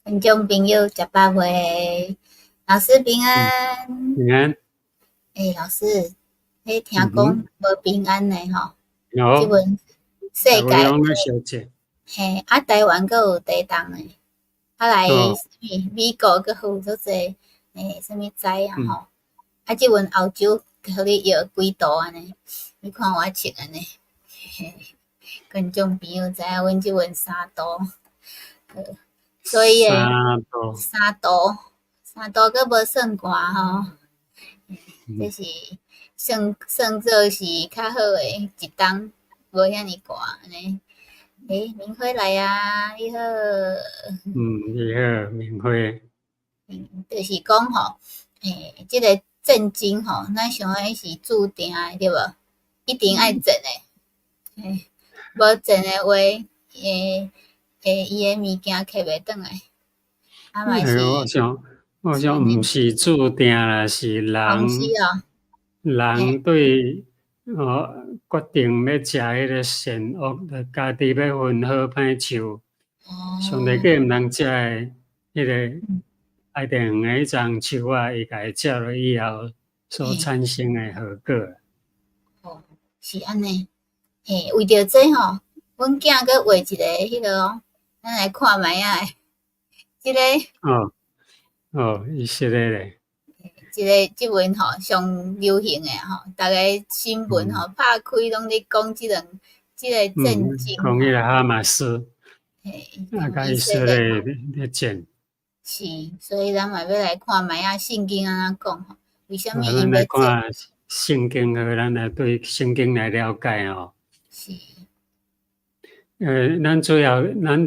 观众朋友，食饱未？老师平嗯，安。平安。老师，听讲嗯无平安的吼，即有，阵世大家界拢咧小姐。台湾阁有地动诶，来哦，美国阁有足济啥物灾啊嗯，吼，即阵欧洲互你摇几度安尼，你看我穿安尼，观众朋友知影阮即阵3度，所以3度。三度阁无算寒吼。这嗯，是算做是较好诶一冬，无遐尼寒安尼。明辉来啊，你好。你好，明辉。就是讲吼，即个战争吼，咱想诶是注定诶，对无？一定爱战诶，无战诶话，伊诶物件摕袂转来，啊嘛是我想，毋是安尼。是注定啦，是哦，是人哦，嘿，人对决定要食迄个善恶，着家己要分好歹臭。上帝哦，计毋通食诶，迄个嗯，爱地黄诶迄丛树啊，伊家己食落以后所嘿，产生诶后果。哦，是安尼。为着这吼，阮囝佫画一个迄个哦，咱来看觅仔诶，即个哦伊说诶咧。即阵吼上流行诶吼，逐个新闻嗯吼拍开拢咧讲即个战争讲迄吼，个哈马斯甲以以色色列列吼咧战。是，所以咱嘛要来看觅仔圣经安怎讲吼，为虾米因咱来要战？看圣经，互咱来对圣经来了解哦。是，咱主要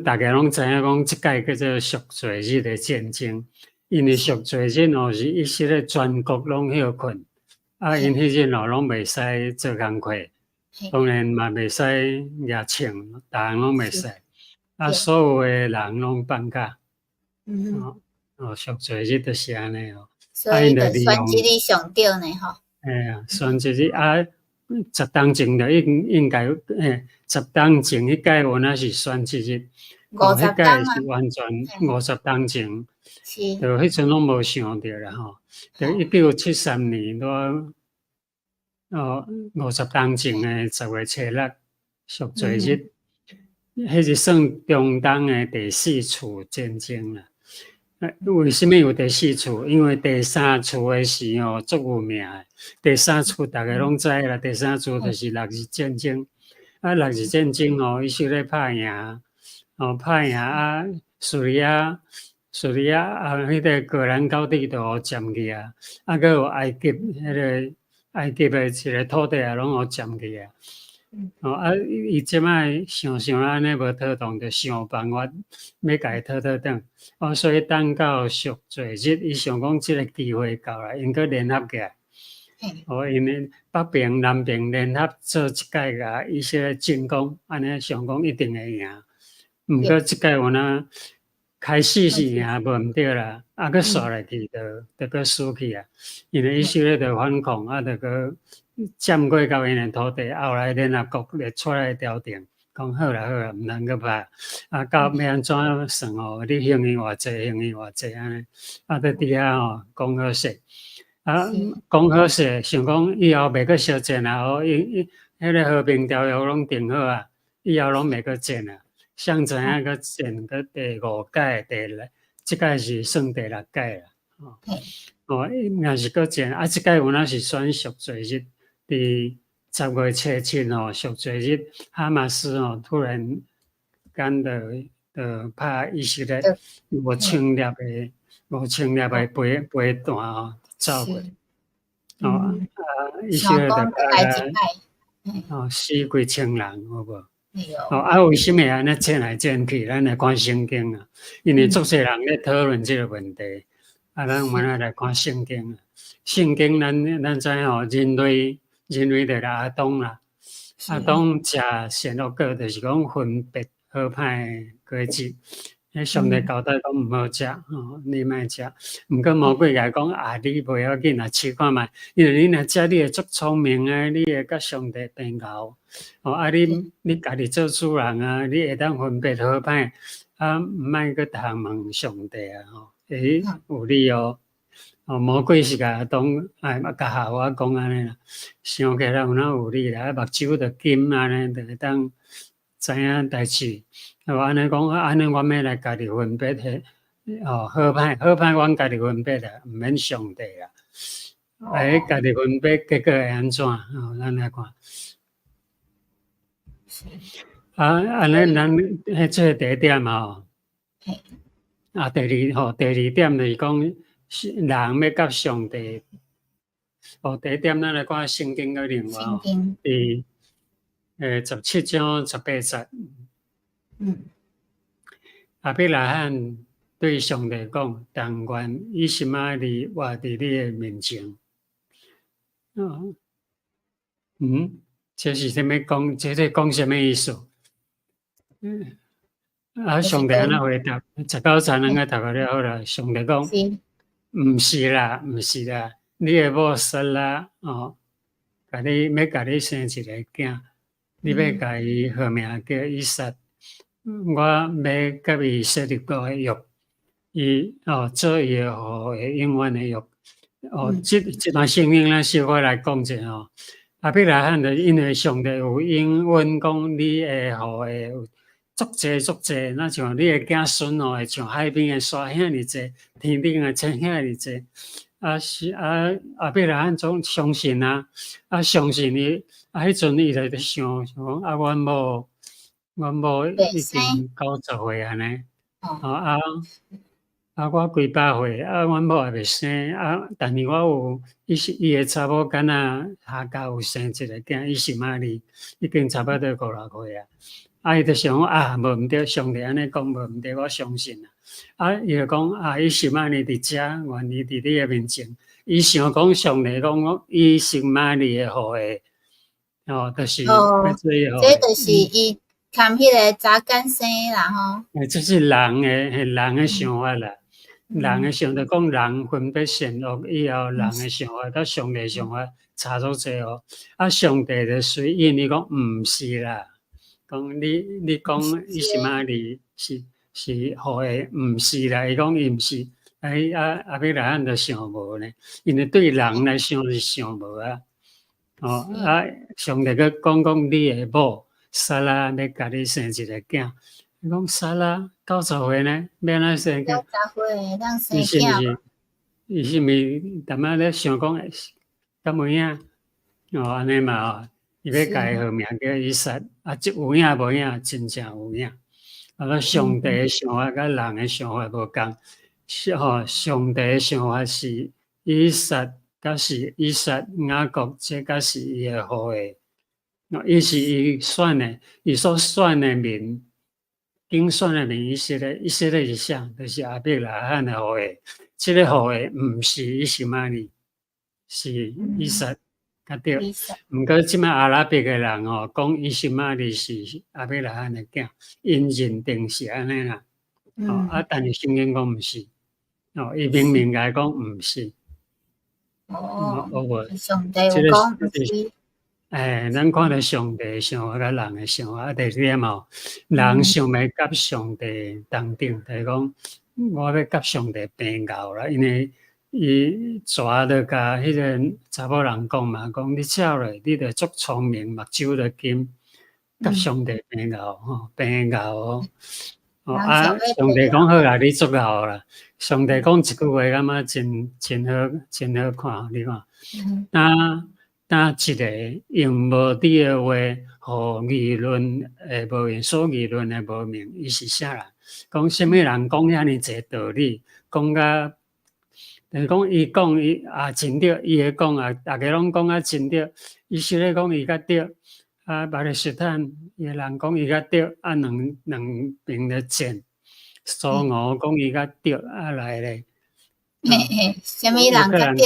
大家拢知影讲，即届叫做赎罪日的战争，因为是，赎罪日哦是以色列全国拢休困，因嘿，迄日哦拢袂使做工课，嘿，当然嘛袂使举枪，逐项拢袂是，使，对，所有诶人拢放假。嗯，哦赎罪日就是安尼哦。因着所以就利用选即日上对呢吼，选即日十当前就应该十当前迄届我那是选即日，50迄届天啊，是完全嘿，50当前，是，就迄阵拢无想着啦吼。就吼，1973年50当前诶10月7日赎罪嗯。日，迄是算中东诶第四次战争啦。为什么有第四次？因为第三次诶时哦，足有名诶。第三次大家拢知啦，第三次就是六日战争。六日战争哦，以色列拍赢，拍赢叙利亚迄个戈兰高地都互占去啊，佫有埃及诶一个土地也拢互占去啊。伊即摆想安尼无妥当，着想办法要甲伊讨转。所以等到赎罪日，伊想讲即个机会到啦，因佮联合起来。因为北平、南平联合做一届甲以色列进攻，安尼想讲一定会赢。毋过即届有哪开始是赢无毋对啦，佫刷落去着佫输去啊。因为以色列着反抗，着佫占过到因诶土地，后来联合国咧出来调停，讲好啦，毋通佫拍。到要安怎算哦？你幸运偌济，幸运偌济安尼，伫底下讲好势。讲好势，想讲以后袂阁相战啊！迄个和平条约拢定好啊，以后拢袂阁战啊。上知影阁战阁第5届、即届是算第6届啦。若是阁战即届有哪是选赎罪日？伫10月7日赎罪日，哈马斯突然间拍以色列5,000粒飞弹走过。是，以色列就想讲来一拍摆，死几千人，有无？对，为什么安尼战来战去？咱来看圣经啊，因为足侪人咧讨论即个问题。咱有仔来看圣经啊。圣经咱知吼，人类就是阿当啦。阿当食善恶果，就是讲分别好歹果子。上帝交代讲毋好食，你莫食。毋过魔鬼甲伊讲你袂要紧啊，试看觅，因为你若食，你会足聪明啊，你会甲上帝平交。你家己做主人啊，你会当分别好歹。毋莫去通问上帝啊吼，有理哦。魔鬼是甲当甲下我讲安尼啦，想起来有哪有理啦？目睭着金安尼，就会当知影代志。安尼讲，安尼我免来家己分别迄好歹阮家己分别啦，毋免上帝啦。家己分别结果会安怎？咱来看。安尼咱迄做第一点吼。第二点就是讲，人要甲上帝。第一点咱来看圣经个另外吼，第17章18节。亚伯拉罕对上帝讲：“但愿以实玛利活伫你的面前。”这是啥物讲？这讲啥物意思？上帝安怎回答？19节咱个读个了啦。上帝讲：“毋是啦，毋是啦，你的某撒拉甲你生一个囝，你要甲伊号名叫以撒。我要甲伊设立个约，伊做伊的后的永远的约。这段圣经咱小可来讲者吼。亚伯拉罕就因为上帝有应允讲，你的后的有足济，那像你的子孙会像海边的沙遐尼济，天顶的星遐尼济。亚伯拉罕总相信啊，相信伊，迄阵伊就想讲阮某已经90岁安尼，我几百岁，阮某也未生，但是我有伊的查某囡仔下家有生一个囝，伊是玛利，已经差不多56岁啊。伊就想无毋对，上帝安尼讲无毋对，我相信伊就讲伊是玛利伫遮，愿意伫你的面前。伊想讲上帝讲伊是玛利的后裔，就是这就是伊看迄个查干生啦吼。这是人的想法啦。人的想着讲人分别善恶以后，人的想法甲上帝想法差足济哦。上帝就随应伊讲毋是啦，讲你讲伊是玛利是后裔，毋是啦。伊讲伊毋是，亚伯拉罕就想无呢，因为对人来想是想无啊。上帝佮讲你的某撒拉要甲你生一个囝。伊讲撒拉90岁呢，要安怎生囝？90岁当生囝。伊是毋淡仔咧想讲，敢有影？安尼嘛伊要甲伊号名叫以撒，即有影无影？真正有影。上帝的想法甲人的想法无共。上帝的想法是以撒，甲是以撒雅各，这甲是伊的后裔。伊是伊选的，伊所选的民。经选的名以色列是啥？就是亚伯拉罕的后裔。这个后裔毋是以实玛利，是以撒，甲对。毋过即摆阿拉伯的人讲以实玛利是亚伯拉罕的囝，因认定是安尼啦。但是圣经讲毋是，伊明明来讲毋是。上帝有讲毋是。咱看到上帝想法甲人的想法，第二点人想要甲上帝同等，就是讲我要甲上帝平交啦，因为伊抓着甲迄个查某人讲嘛，讲你照咧，你着足聪明，目睭着金，甲上帝平交平交上帝讲好啦，你足够啦。上帝讲一句话，感觉真好看，你看。当一个用无知的话，互议论无用，所议论的无明，伊是啥人？讲什么人讲遐尼济道理，讲甲，就是讲伊讲伊真对，伊会讲大家拢讲真对，伊实咧讲伊较对，巴勒斯坦伊人讲伊较对，两边咧战，苏俄讲伊较对，来咧。什么人较对？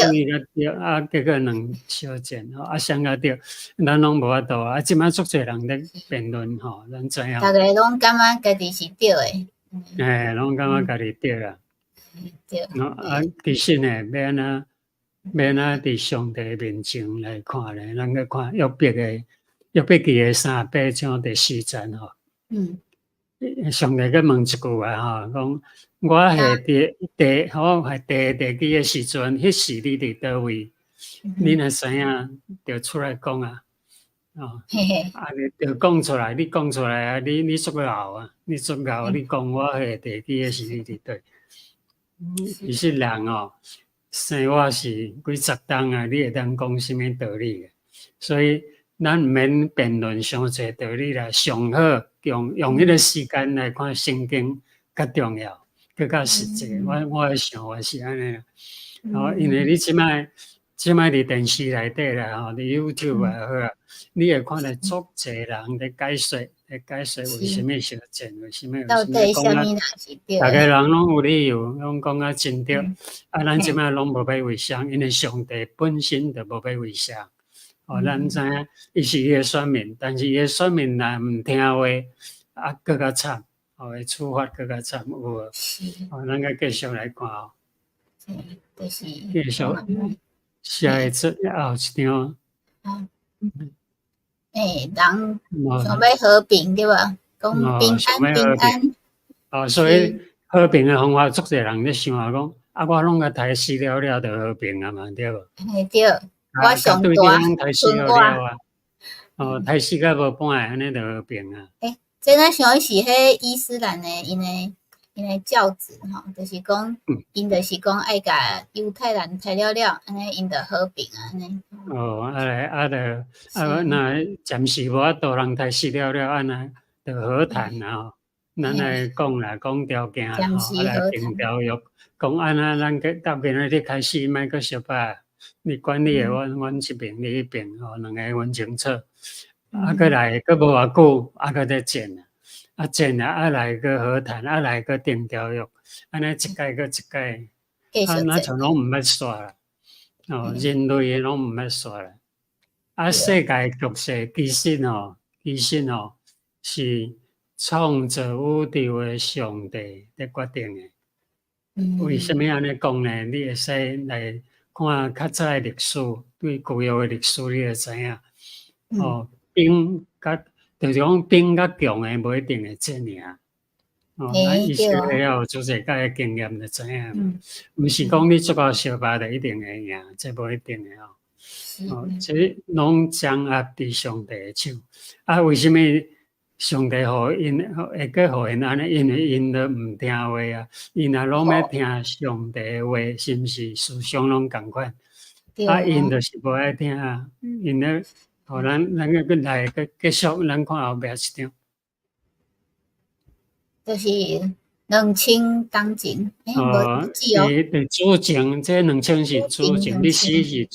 结果两相战谁较对？咱拢无法度即摆足侪人咧辩论咱知影。大家拢感觉家己是对的。拢感觉家己对啦。对。其实呢，要安怎伫上帝面前来看咧？咱去看约伯记的38章第4节上帝佮问一句啊，吼，讲我下地基的时阵，迄时你伫倒位？你若知影，就出来讲啊，哦，嘿嘿，啊，你就讲出来，你讲出来啊，你足敖啊，你足敖，你讲我下地基的时你伫倒？其实人哦，生活是几十档啊，你会当讲什么道理？所以咱毋免辩论伤济道理啦，上好用迄个时间来看圣经较重要，更较实际。我的想法是安尼啦。哦，因为你即摆伫电视内底啦，吼，伫 YouTube 也好啊，你会看到足济人咧解说为什么相见，为什么到底什么人是对的？大家人拢有理由，拢讲啊真对。啊，咱即摆拢无要为谁，因为上帝本身就无要为谁。哦，咱知影伊是伊的选民，但是伊的选民若毋听话，啊，更较惨，哦，会处罚更较惨，有无？哦，咱个继续来看哦。就是继续，下一次后一张。人想要和平对吧？讲平安平安。哦，所以和平的方法，足侪人咧想啊，讲啊，我拢甲刣死了了，就和平啊嘛，对无？对，我上大刣死了了啊，哦，刣死甲无半个，安尼就和平啊。这咱想是迄伊斯兰的因的教旨吼，就是讲因就是讲爱甲犹太人刣了，安尼因就和平啊，安尼。哦，那暂时无法度人刣死了，安尼就和谈啦吼。咱来讲啦，讲条件啦吼，来定条约，讲安那咱到今仔日开始，莫阁相拍，你管你的，阮这边你迄边吼，两个分清楚。啊，过来阁无偌久，啊，阁再战啊，啊战啊，啊来阁和谈，啊来阁定条约，安尼一届阁一届，啊，那像拢毋捌煞啦。哦，人类拢毋捌煞啦。啊，世界局势其实哦，是创造宇宙的上帝咧决定的。为什么安尼讲呢？你会使来看较早的历史，对旧约的历史，你会知影。哦，兵甲就是讲兵甲强的无一定会战尔。哦，啊，以色列有做者甲个经验就知影。毋是讲你做到小巴就一定会赢，这无一定的哦。哦，这拢掌握伫上帝的手。啊，为什么上帝互因会阁互因安尼？因为因都毋听话啊！因若拢要听上帝的话，是毋是思想拢共款？啊，因就是无爱听啊！因咧，互咱个来个继续，咱看后壁一张。就是2000当前，哦，对，主情，这2000是主情，你死是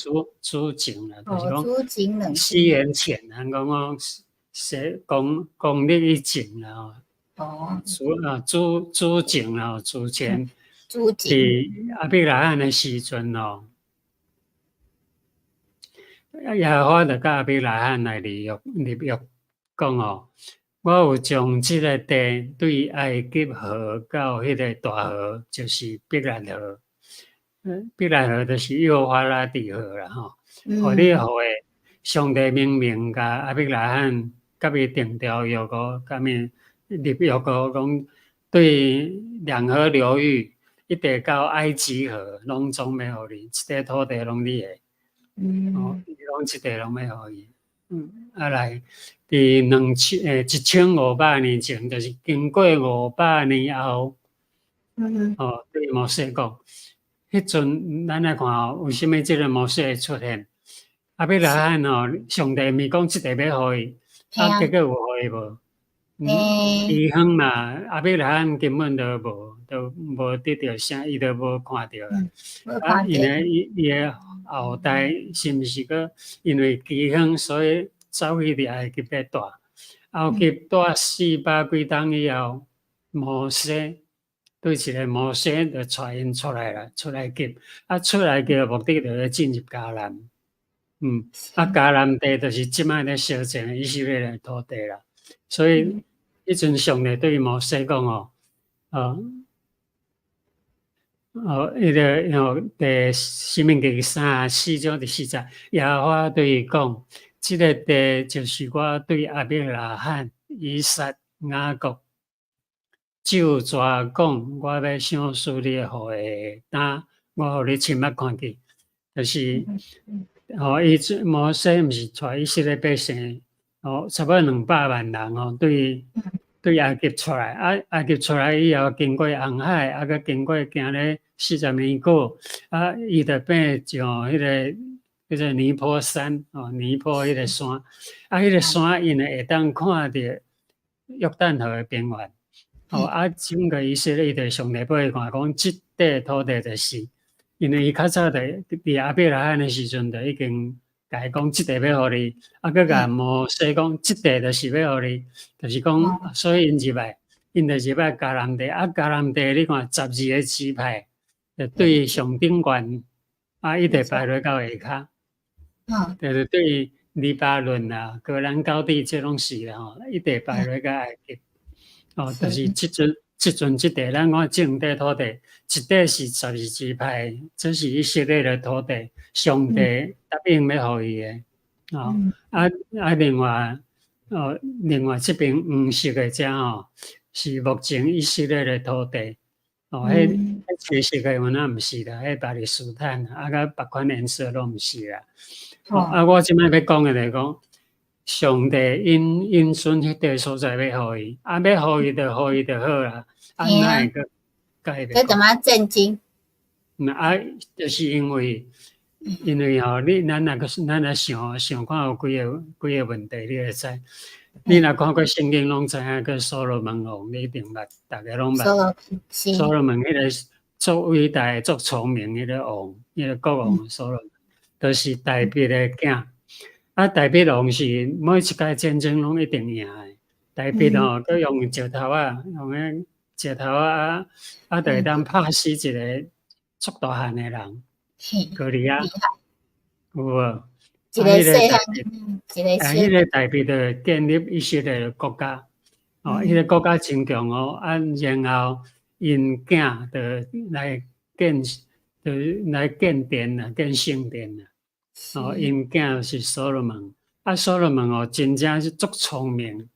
主情啦，就是讲死元前，人讲说公历以前啦，哦，主情啦，主前，伫阿伯拉罕的时阵哦，耶和华就甲阿伯拉罕来立约讲哦。我有将即个地对埃及河到迄个大河，就是必然河。必然河就是幼发拉底河啦吼。互你互诶，上帝明甲阿伯拉罕甲伊定条约个，甲伊立约个讲，对两河流域一直到埃及河，拢总要互你，即个土地拢你诶。哦，拢即个拢要互伊。啊来。伫1500年前，就是经过500年后，哦，对摩西讲，迄阵咱来看哦，为什么即个摩西会出现？阿伯拉罕哦，上帝咪讲即个要互伊，啊，结果有互伊无？遗憾嘛，阿伯拉罕根本都无得到啥，伊都无看到啦。啊，因为伊诶后代是毋是个因为饥荒，所以走去伫埃及咧住，后期住400几冬以后，摩西对一个摩西就带因出来啦，出来及啊，出来及目的就是进入迦南，迦南地就是即摆咧烧钱以色列的土地啦，所以迄阵上帝对摩西讲哦，迄个第申命记34章第4节，耶和华对伊讲。即个地就是我对阿伯拉罕、以撒、雅各就蛇讲，我要赏赐你的互的胆，我互你亲眼看见，就是摩西毋是带以色列百姓差不多200万人对埃及出来，埃及出来以后，经过红海，佮经过行咧40年久，伊就变像迄个叫做尼泊山尼泊迄个山，迄个山因会当看到约旦河的边缘，整个以色列就上帝要看讲，即块土地就是，因为伊较早伫阿伯拉罕的时阵，就已经甲伊讲，即块要互你，佮甲摩西讲，即块就是要互你，就是讲，所以因就入来迦南地，迦南地你看12个支派，就对上顶悬，一直排落到下骹，就是对黎巴嫩啊、戈兰高地这拢是啦一直排落到埃及，就是即阵即块咱看种块土地，一块是12支派，这是以色列的土地，上帝答应要互伊的，另外这边黄色的遮是目前以色列的土地，迄青色的原来毋是啦，迄巴勒斯坦甲别款颜色拢毋是啦。我即摆要讲的就是讲，上帝因准迄块所在要互伊，要互伊就互伊就好啦。哪会个改变？这怎么震惊？就是因为咱若想看有几个问题，你会知。你若看过圣经，拢知影个所罗门王，你一定捌，大家拢捌。所罗门迄个足伟大、足聪明迄个王，迄个国王所罗门，都是大卫的囝。大卫王是每一届战争拢一定赢的。大卫佮用石头用个石头就会当拍死一个足大汉的人，哥利亚，有无？一个细汉，迄个大卫就建立以色列的国家，迄个国家真强然后因囝就来建殿啦，建圣殿啦，因囝是所罗门，所罗门真正是足聪明，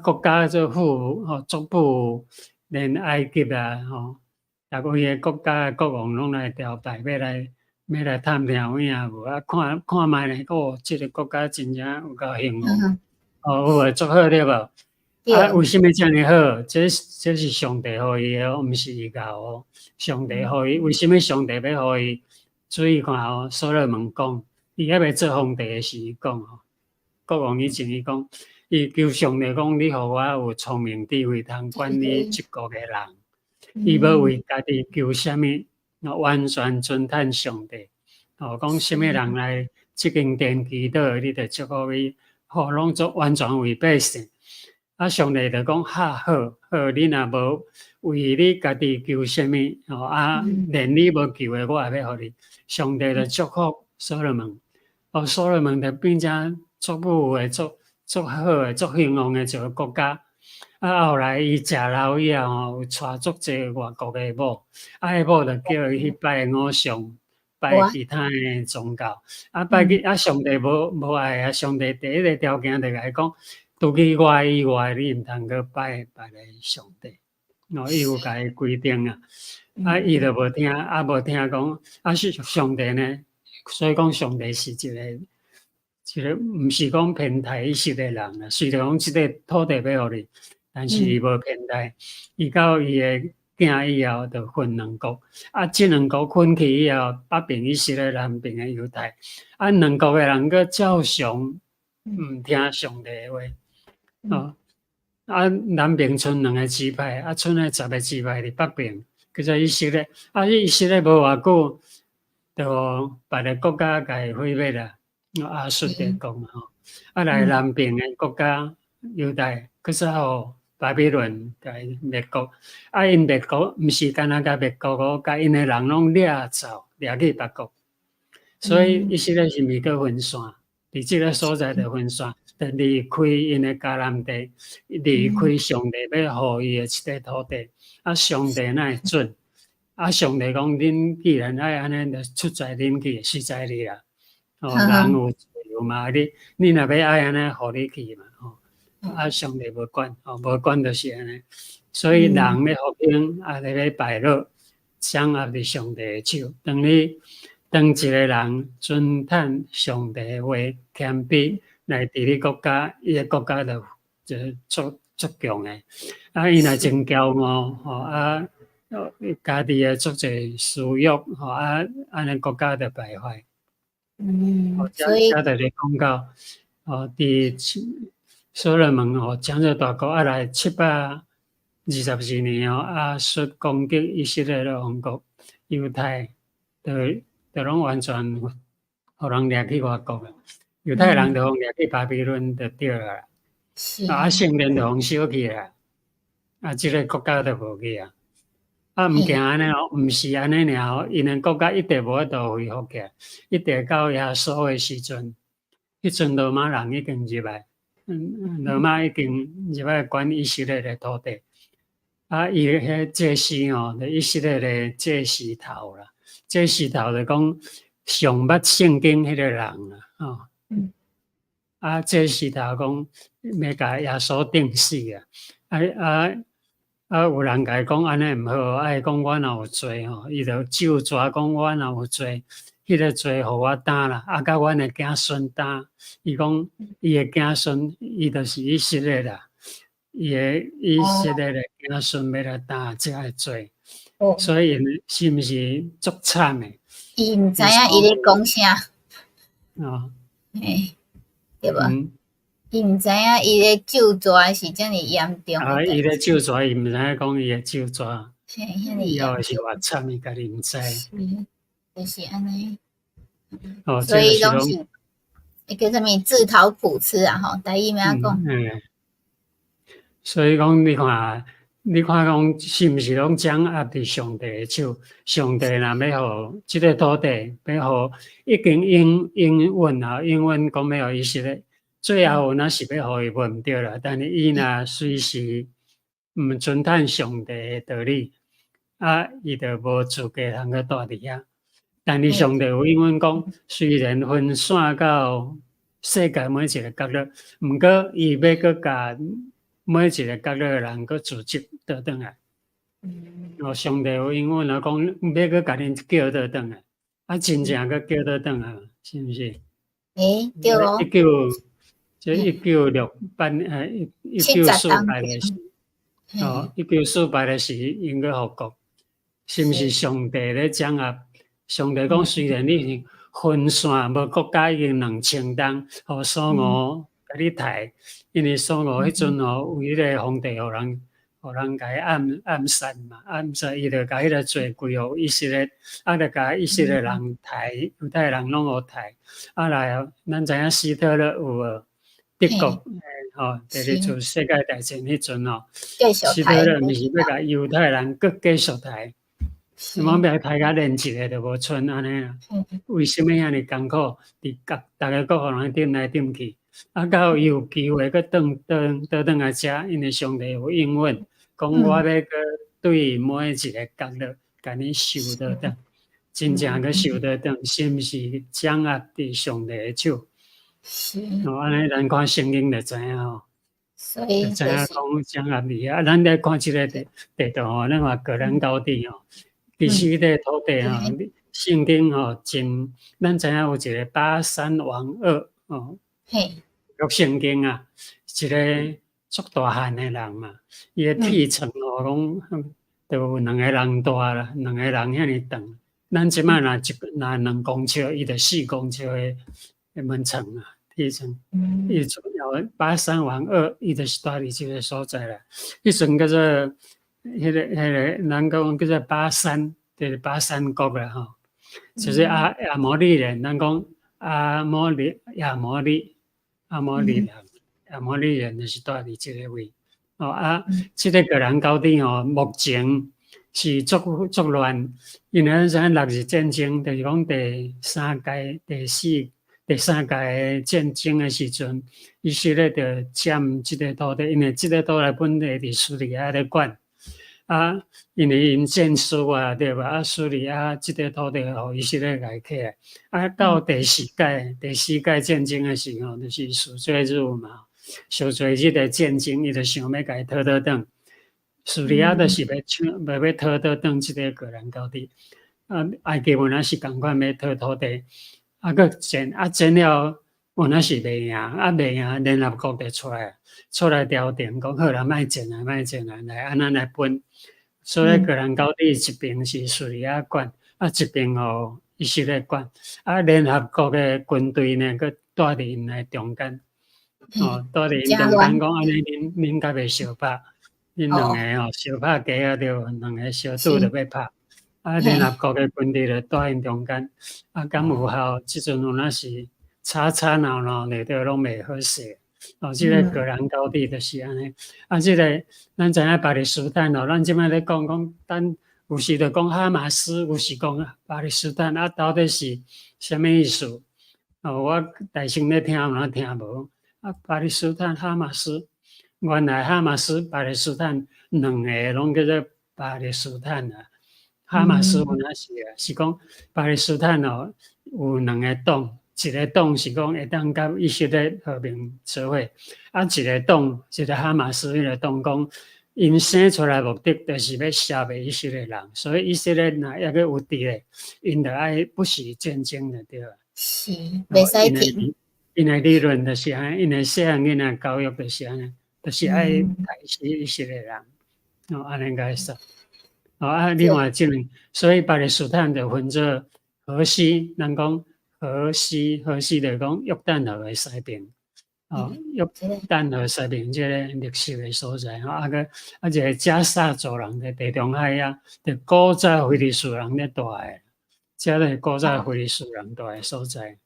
国家足富，连埃及逐位个国家国王拢来朝拜，要来探听有影无？看卖咧，即个国家真正有够幸福，有诶足好对无？为什么遮尔好？这是上帝互伊的，毋是伊教上帝互伊，为什么上帝要互伊？注意看所罗门讲，伊还未做皇帝的时讲国王以前伊讲，伊求上帝讲，你互我有聪明智慧，通管理一国的人。伊要为家己求什么，完全尊叹上帝。讲什么人来即间殿祈祷，你着祝福伊，拢做完全为百姓。上帝就讲好，你若无为你家己求什么，连你无求的，我也要互你。上帝就祝福所罗门，所罗门就变成足富的、足好的、足兴旺的一个国家。后来伊食老以后有娶足济外国的某，迄某就叫伊去拜偶像，拜其他的宗教。拜去上帝无爱上帝第一个条件就甲伊讲，除去我以外，你毋通去拜别个上帝。伊有甲伊规定伊就无听，无听讲，是上帝呢？所以讲上帝是一个毋是讲偏袒以色列人啦，虽然讲即个土地要互你。但是伊无偏袒，伊到伊的囝以后，就分两国。即两国分去以后，北边以色列，南边的犹太。两国的人个照常毋听上帝的话。南边剩2个支派，剩的10个支派伫北边，叫做以色列。以色列无偌久，就别个国家甲伊毁灭啦。亚述帝国来南边的国家犹太，可是巴比伦甲因灭国，因灭国毋是干那甲灭国甲因的人拢掠走，掠去别国，所以以色列是咪个分散？伫即个所在的分散，就离开因的迦南地，离开上帝要互伊的即个土地。上帝哪会准？上帝讲恁既然爱安尼，就出在恁去，实在你啦。人有自由嘛，你若要爱安尼，互你去嘛。上帝无管，无管就是安尼。所以人要和平，也要败落，掌握伫上帝的手。当一个人尊坦上帝的话，谦卑来伫你国家，伊个国家就足强诶。伊若真骄傲，家己诶足侪私欲，安尼国家就败坏。所以遮就是讲到，伫所罗门掌着大国来724年亚述攻击以色列的王国，犹太就拢完全互人掠去外国了。犹太人就互掠去巴比伦就对了，圣殿就互烧去啦，即个国家就无去啊。毋惊安尼毋是安尼尔因个国家一定无法度恢复起来，一定到耶稣的时阵，迄阵罗马人已经入来，罗马已经入来管以色列的土地，伊迄祭司就以色列的祭司头啦，祭司头就讲上捌圣经迄个人啦，祭司头讲要甲耶稣钉死有人甲伊讲安尼毋好，爱讲我若有罪伊就咒抓讲我若有罪，迄个罪互我担啦，甲阮的子孙担。伊讲伊的子孙，伊就是以色列啦，伊以色列的子孙要来担这个罪，所以是毋是足惨的？伊毋知影伊咧讲啥，对无？伊毋知影伊咧咒抓是遮尔严重。伊咧咒抓，伊毋知影讲伊咧咒抓，以后是偌惨，伊家己毋知。就是安尼。所以拢是迄个啥物自讨苦吃啊！台语咩讲？所以讲，你看讲是毋是拢掌握伫上帝的手？上帝若要互即个土地，要互已经应允讲要互以色列。最后若是要互伊无毋对啦，但是伊若随时毋尊坦上帝的道理，伊就无资格通去住伫遐。但是上帝有应允讲，虽然分散到世界每一个角落，毋过伊要搁甲每一个角落的人搁组织倒转来。上帝有应允讲要搁甲恁叫倒转来，真正搁叫倒转来，是毋是？对哦。1948的时，英国复国，是毋是上帝咧掌握？上帝讲，虽然你分散无国家已经2000担，互苏俄甲你刣，因为苏俄迄阵有迄个皇帝，互人甲伊暗杀嘛，暗杀伊就甲迄个罪归互以色列，就甲以色列人刣，犹太人拢互刣，来咱知影希特勒有无？德国第二次世界大战迄阵希特勒毋是要甲犹太人搁继续刣，要刣甲连一个都无剩安尼啦。为什么遐尼艰苦？伫逐个国互人顶来顶去，到伊有机会搁倒转来遮，因为上帝有应允，讲我要搁对每一个角落甲你受倒转，真正搁受倒转，是毋是掌握伫上帝的手？安尼咱看圣经就知影所以知影讲掌握哩咱来看即个地图咱看个人高地第四个土地圣经真，咱知影有一个巴山王二读圣经一个足大汉的人嘛，伊的体层讲就有2个人大啦，2个人遐尼长。咱即摆若2公尺，伊就4公尺的门层体层。伊巴山王二，伊就是住伫即个所在啦。迄阵叫做迄个，咱讲叫做巴山，就是巴山国啦就是亚摩利人，咱讲亚摩利人就是住伫即个位。即个个人高地目前是足乱，因为咱知影6日战争，就是讲第三届战争的时阵，以色列就占即个土地，因为即个土地本来伫叙利亚咧管，因为因战输对吧？叙利亚即个土地互以色列来起来，到第四届战争的时候，就是赎罪日嘛，赎罪日的战争，伊就想要甲伊讨倒转，叙利亚就是要讨倒转即个个人高地，埃及原来是共款要讨土地，佫战了，原来是袂赢，袂赢，联合国就出来调停，讲好啦，莫战啦，来咱来分。所以个人高地一边是叙利亚管，一边互以色列管，联合国的军队呢，佫带伫因的中间，带伫因中间讲安尼，恁甲袂相拍，恁两个相拍架着两个相拄着要拍，联合国的军队就带因中间，敢有效？即阵有哪是吵闹咧，着拢袂好势。即个个人高地就是安尼。即个咱知影巴勒斯坦咱即摆咧讲，咱有时就讲哈马斯，有时讲巴勒斯坦，到底是啥物意思？我大声咧听，有听无？巴勒斯坦哈马斯，原来哈马斯、巴勒斯坦两个拢叫做巴勒斯坦啊。哈马斯原来是讲巴勒斯坦有两个党。一个党是讲会当甲以色列和平做伙，一个党，一个哈马斯迄个党讲，因生出来目的就是要消灭以色列人，所以以色列若抑个有敌咧，因着爱不许战争就对了。是，袂使停。因的理论就是安尼，因的细汉囡仔教育就是安尼，就是爱杀死以色列人，安尼个说。另外即个，所以巴勒斯坦就分做河西，咱讲。河西就讲约旦河的西边，约旦河西边即个历史的所在，一个加沙走廊的地中海啊，就古早菲利斯人咧住的，遮个古早菲利斯人住的所在。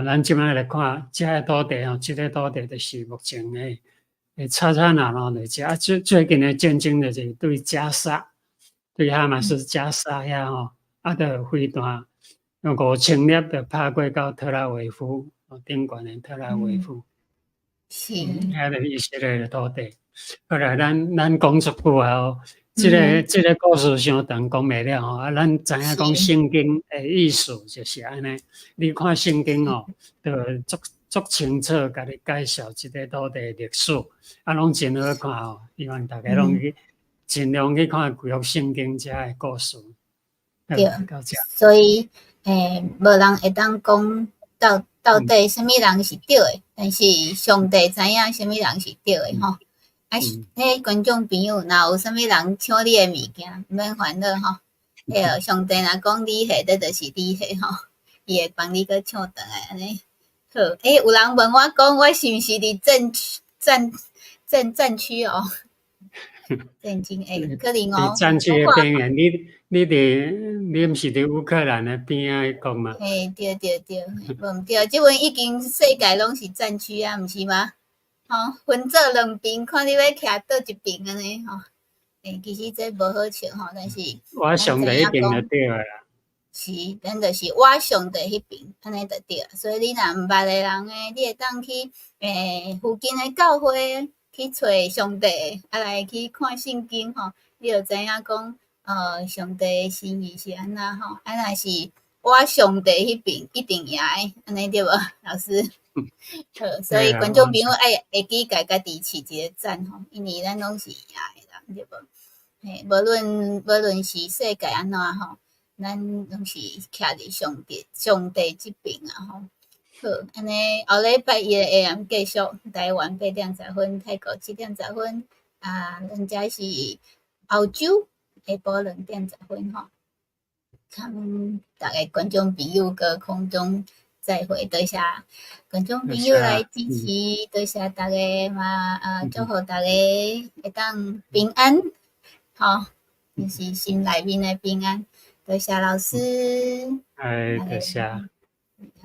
咱即摆来看，遮个土地即个土地就是目前的吵闹的遮。最近的战争就是对加沙，对哈马斯加沙遐就飞弹用5000粒就拍过到特拉维夫，顶悬的特拉维夫，遐就是以色列的土地。后来咱讲足久啊，即个故事伤长，讲袂了咱知影讲圣经的意思就是安尼。你看圣经就足清楚，甲你介绍即个土地历史，拢真好看希望大家拢去尽量去看旧约圣经遮的故事。对，所以无人会当讲到底什么人是对的，但是上帝知影什么人是对的吼。迄观众朋友，若有啥物人抢你的物件，毋免烦恼吼。上帝若讲你下，这就是你下吼，伊会帮你个抢倒来安尼。好，有人问我讲，我是毋是伫战区哦？战争可能战区的边缘，你毋是伫乌克兰的边仔讲嘛？对，无毋对，即阵已经世界拢是战区啊，毋是吗？分做两边，看你要徛倒一边安尼吼。其实这无好笑吼，但是我上帝迄边就对啦。是，咱就是我上帝迄边，安尼就对。所以你若毋捌的人你会当去附近的教会。去找上帝，来去看圣经吼，你就知影讲，上帝的心意是安那吼，若是我上帝迄边一定赢的，安尼对无？老师，好，所以观众朋友会记家己饲一个赞吼，因为咱拢是赢的人，对无？无论是世界安怎吼，咱拢是徛伫上帝即边啊吼。好，安尼后礼拜一的 AM 继续，台湾8:10，泰国7:10，咱遮是澳洲下晡2:10吼。看大家观众朋友搁空中再会，多谢观众朋友来支持，多谢大家嘛，祝福大家会当平安，吼，就是心内面的平安，多谢老师，多谢。